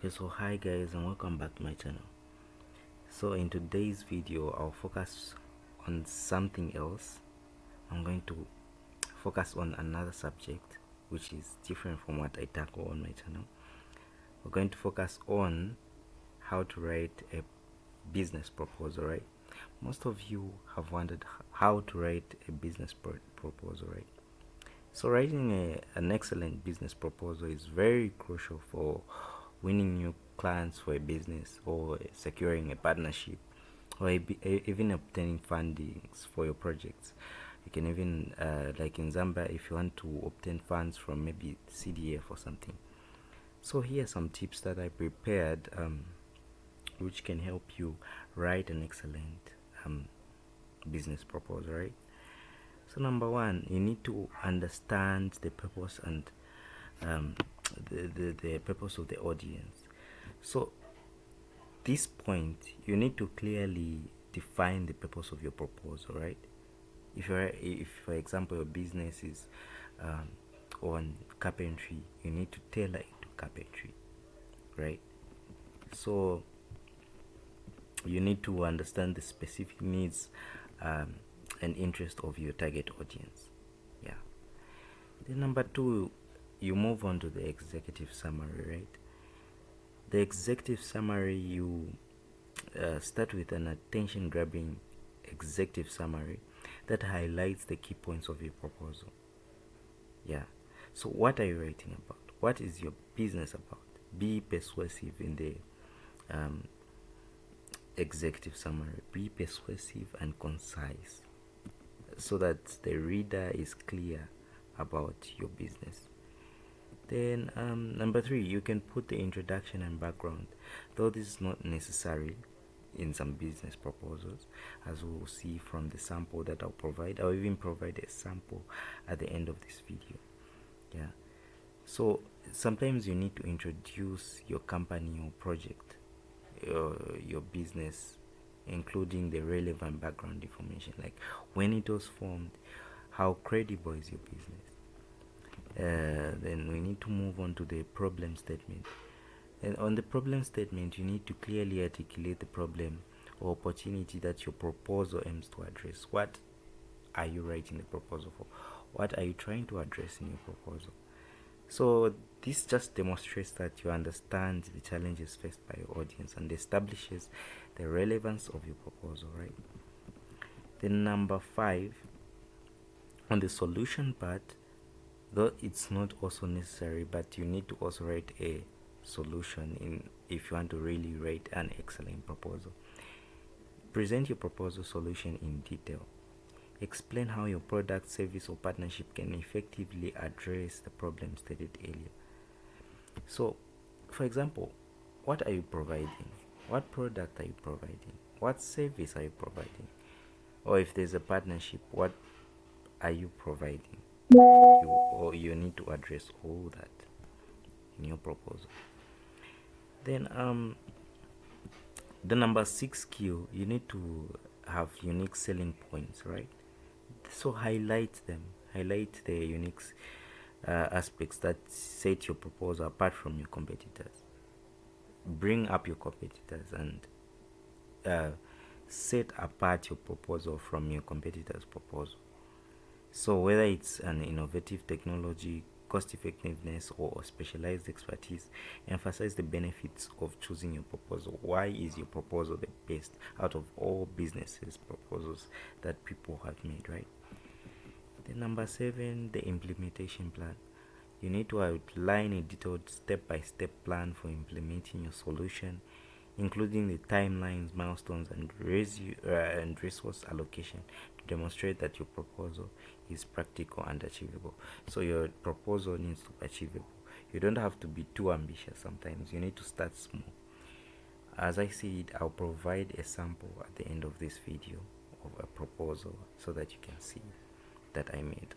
Okay, so hi guys and welcome back to my channel. So in today's video I'll focus on something else. I'm going to focus on another subject which is different from what I tackle on my channel. We're going to focus on how to write a business proposal, right? Most of you have wondered how to write a business proposal, right? So writing an excellent business proposal is very crucial for winning new clients for a business, or securing a partnership, or even obtaining fundings for your projects. You can even, like in Zambia, if you want to obtain funds from maybe CDF or something. So here are some tips that I prepared, which can help you write an excellent business proposal, right? So number one, you need to understand the purpose and the purpose of the audience. So this point, you need to clearly define the purpose of your proposal, right? If for example your business is on carpentry, you need to tailor it to carpentry, right? So you need to understand the specific needs and interest of your target audience. Yeah. Then number two, you move on to the executive summary, right? The executive summary, you start with an attention-grabbing executive summary that highlights the key points of your proposal. Yeah. So what are you writing about? What is your business about? Be persuasive in the executive summary. Be persuasive and concise so that the reader is clear about your business. Then number three, you can put the introduction and background, though this is not necessary in some business proposals, as we'll see from the sample that I'll provide. I'll even provide a sample at the end of this video. Yeah. So sometimes you need to introduce your company or project, your business, including the relevant background information, like when it was formed, how credible is your business. Then we need to move on to the problem statement. And on the problem statement, you need to clearly articulate the problem or opportunity that your proposal aims to address. What are you writing the proposal for? What are you trying to address in your proposal? So this just demonstrates that you understand the challenges faced by your audience and establishes the relevance of your proposal, right? Then number five, on the solution part, though it's not also necessary, but you need to also write a solution if you want to really write an excellent proposal. Present your proposal solution in detail. Explain how your product, service, or partnership can effectively address the problem stated earlier. So, for example, what are you providing? What product are you providing? What service are you providing? Or if there's a partnership, what are you providing? You need to address all that in your proposal. Then the number six skill, you need to have unique selling points, right? So highlight them, highlight the unique aspects that set your proposal apart from your competitors. Bring up your competitors and set apart your proposal from your competitors' proposal. So whether it's an innovative technology, cost effectiveness, or specialized expertise, emphasize the benefits of choosing your proposal. Why is your proposal the best out of all businesses proposals that people have made, right? Then number seven, the implementation plan. You need to outline a detailed step-by-step plan for implementing your solution, including the timelines, milestones, and resource allocation to demonstrate that your proposal is practical and achievable. So your proposal needs to be achievable. You don't have to be too ambitious sometimes. You need to start small. As I said, I'll provide a sample at the end of this video of a proposal so that you can see that I made.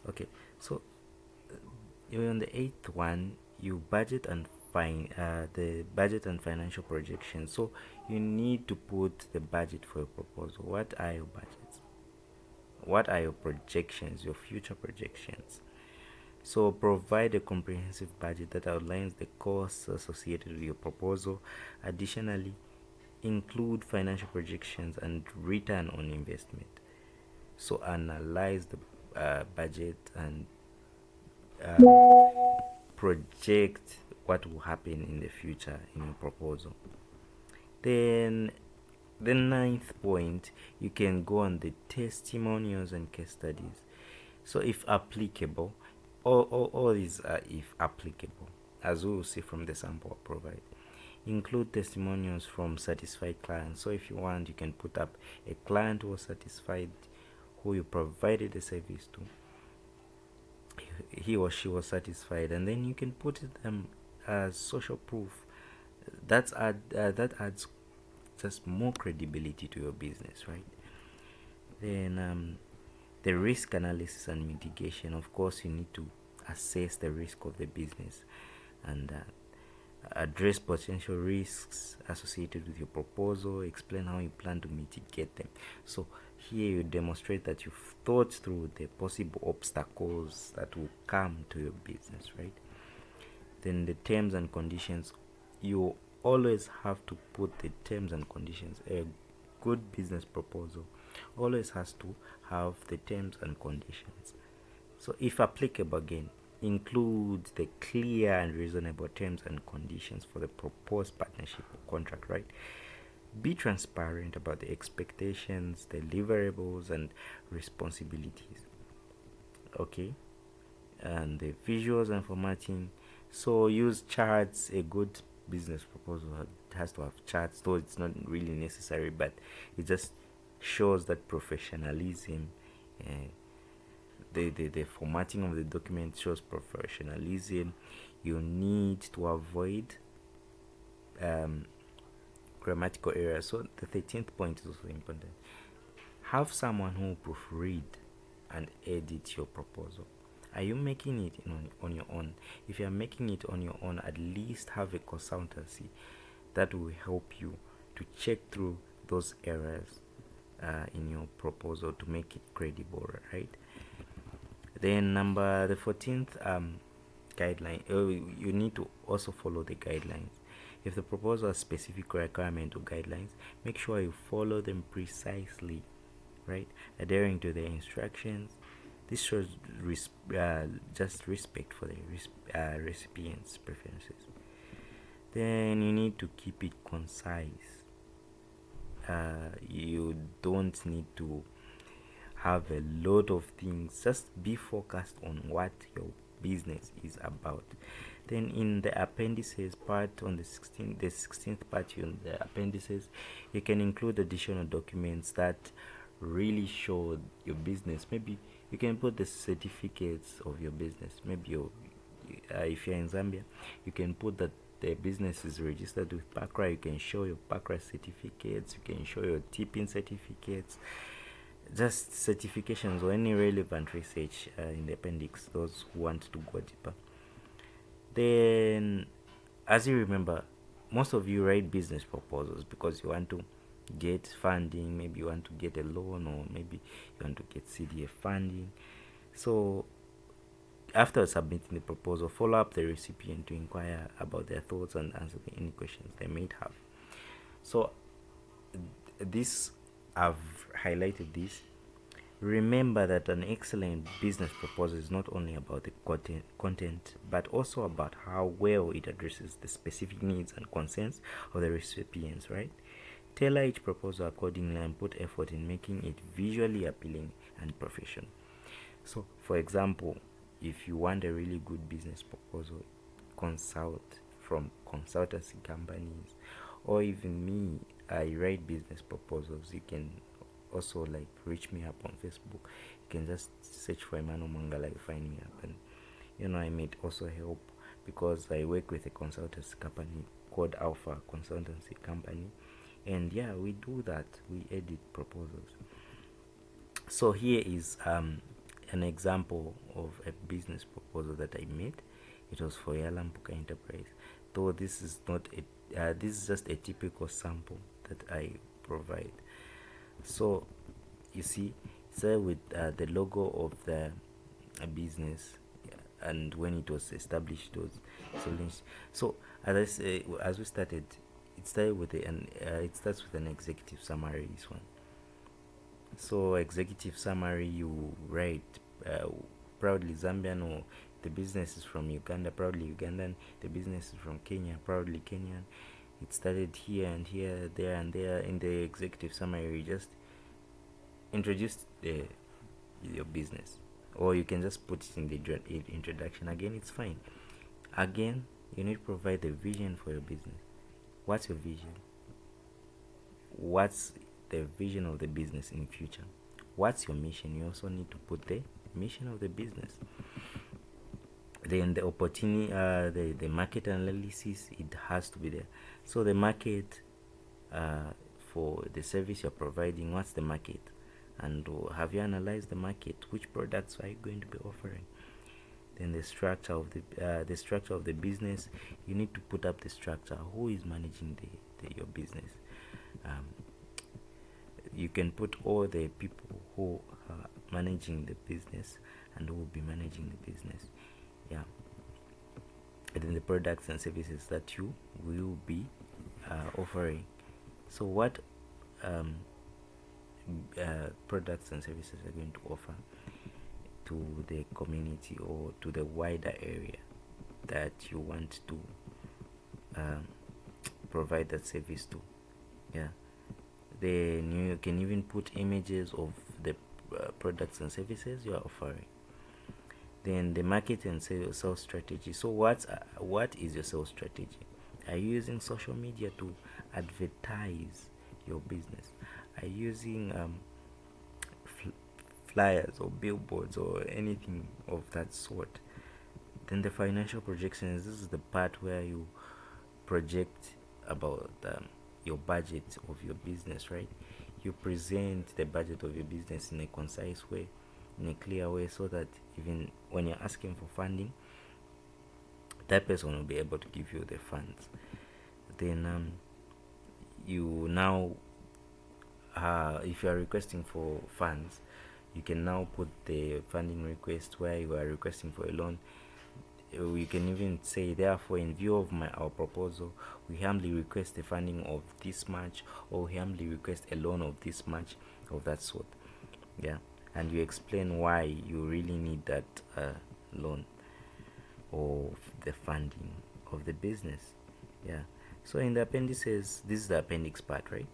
Okay, so on the eighth one, you budget and the budget and financial projections. So you need to put the budget for your proposal. What are your budgets? What are your projections, your future projections? So provide a comprehensive budget that outlines the costs associated with your proposal. Additionally, include financial projections and return on investment. So analyze the budget and project what will happen in the future in your proposal. Then the ninth point, you can go on the testimonials and case studies. So if applicable, all these are if applicable, as we will see from the sample I provide. Include testimonials from satisfied clients. So if you want, you can put up a client who was satisfied, who you provided the service to. He or she was satisfied, and then you can put them as social proof. That adds just more credibility to your business, right? Then the risk analysis and mitigation. Of course, you need to assess the risk of the business and address potential risks associated with your proposal. Explain how you plan to mitigate them. So here you demonstrate that you've thought through the possible obstacles that will come to your business, right? Then the terms and conditions. You always have to put the terms and conditions. A good business proposal always has to have the terms and conditions. So if applicable, again, include the clear and reasonable terms and conditions for the proposed partnership or contract, right? Be transparent about the expectations, deliverables, and responsibilities. Okay, and the visuals and formatting. So use charts. A good business proposal has to have charts, though it's not really necessary, but it just shows that professionalism. The formatting of the document shows professionalism. You need to avoid grammatical errors. So the 13th point is also important. Have someone who will proofread and edit your proposal. Are you making it on your own? If you are making it on your own, at least have a consultancy that will help you to check through those errors in your proposal to make it credible, right? Then the 14th guideline, you need to also follow the guidelines. If the proposal has specific requirement or guidelines, make sure you follow them precisely, right? Adhering to the instructions. This shows just respect for the recipient's preferences. Then you need to keep it concise. You don't need to have a lot of things. Just be focused on what your business is about. Then in the appendices part, on the 16th part in the appendices, you can include additional documents that really show your business. Maybe you can put the certificates of your business. Maybe if you're in Zambia, you can put that the business is registered with PACRA. You can show your PACRA certificates. You can show your tipping certificates, just certifications or any relevant research in the appendix, those who want to go deeper. Then, as you remember, most of you write business proposals because you want to get funding. Maybe you want to get a loan, or maybe you want to get CDF funding. So after submitting the proposal, follow up the recipient to inquire about their thoughts and answer any questions they might have. So this, I've highlighted this. Remember that an excellent business proposal is not only about the content, but also about how well it addresses the specific needs and concerns of the recipients, right? Tailor each proposal accordingly and put effort in making it visually appealing and professional. So, for example, if you want a really good business proposal, consult from consultancy companies, or even me, I write business proposals. You can also reach me up on Facebook. You can just search for Emmanuel Mangala, you find me up, and I might also help because I work with a consultancy company called Alpha Consultancy Company, and yeah, we do that. We edit proposals. So here is an example of a business proposal that I made. It was for Yalampuka Enterprise. Though this is not this is just a typical sample that I provide. So you see, it's with the logo of the business, and when it was established, it was established. So as I say, as we started, it started with it starts with an executive summary. This one. So executive summary, you write proudly Zambian, or the business is from Uganda, proudly Ugandan. The business is from Kenya, proudly Kenyan. It started here and here, there and there. In the executive summary, you just introduce your business, or you can just put it in the introduction. Again, it's fine. Again, you need to provide the vision for your business. What's your vision? What's the vision of the business in future? What's your mission? You also need to put the mission of the business. Then the opportunity, the market analysis, it has to be there. So the market, for the service you're providing, what's the market? And have you analyzed the market? Which products are you going to be offering? Then the structure of the business, you need to put up the structure. Who is managing your business? You can put all the people who are managing the business and who will be managing the business. Yeah. And then the products and services that you will be offering. So what products and services are going to offer to the community or to the wider area that you want to provide that service to? Yeah. Then you can even put images of the products and services you are offering. Then the market and sales strategy. So what is your sales strategy? Are you using social media to advertise your business? Are you using flyers or billboards or anything of that sort? Then the financial projections. This is the part where you project about your budget of your business, right? You present the budget of your business in a concise way, in a clear way, so that even when you're asking for funding, that person will be able to give you the funds. Then you now, if you are requesting for funds, you can now put the funding request where you are requesting for a loan. We can even say, therefore, in view of our proposal, we humbly request the funding of this much, or we humbly request a loan of this much, of that sort. Yeah. And you explain why you really need that loan or the funding of the business. Yeah. So in the appendices, this is the appendix part, right?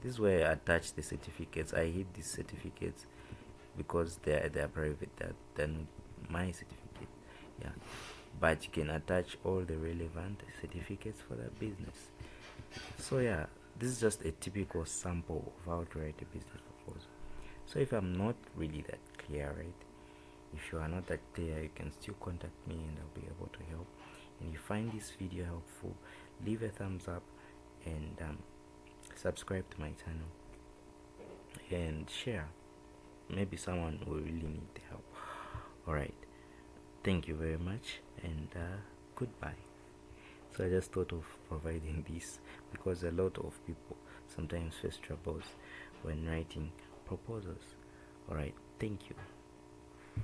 This is where I attach the certificates. I hid these certificates because they are private. They're not my certificate. Yeah, but you can attach all the relevant certificates for that business. So yeah, this is just a typical sample of how to write a business proposal. So if I'm not really that clear, right, if you are not that clear, you can still contact me and I'll be able to help. And you find this video helpful, leave a thumbs up and subscribe to my channel and share. Maybe someone will really need the help. Alright, thank you very much and goodbye. So I just thought of providing this because a lot of people sometimes face troubles when writing proposals. Alright, thank you.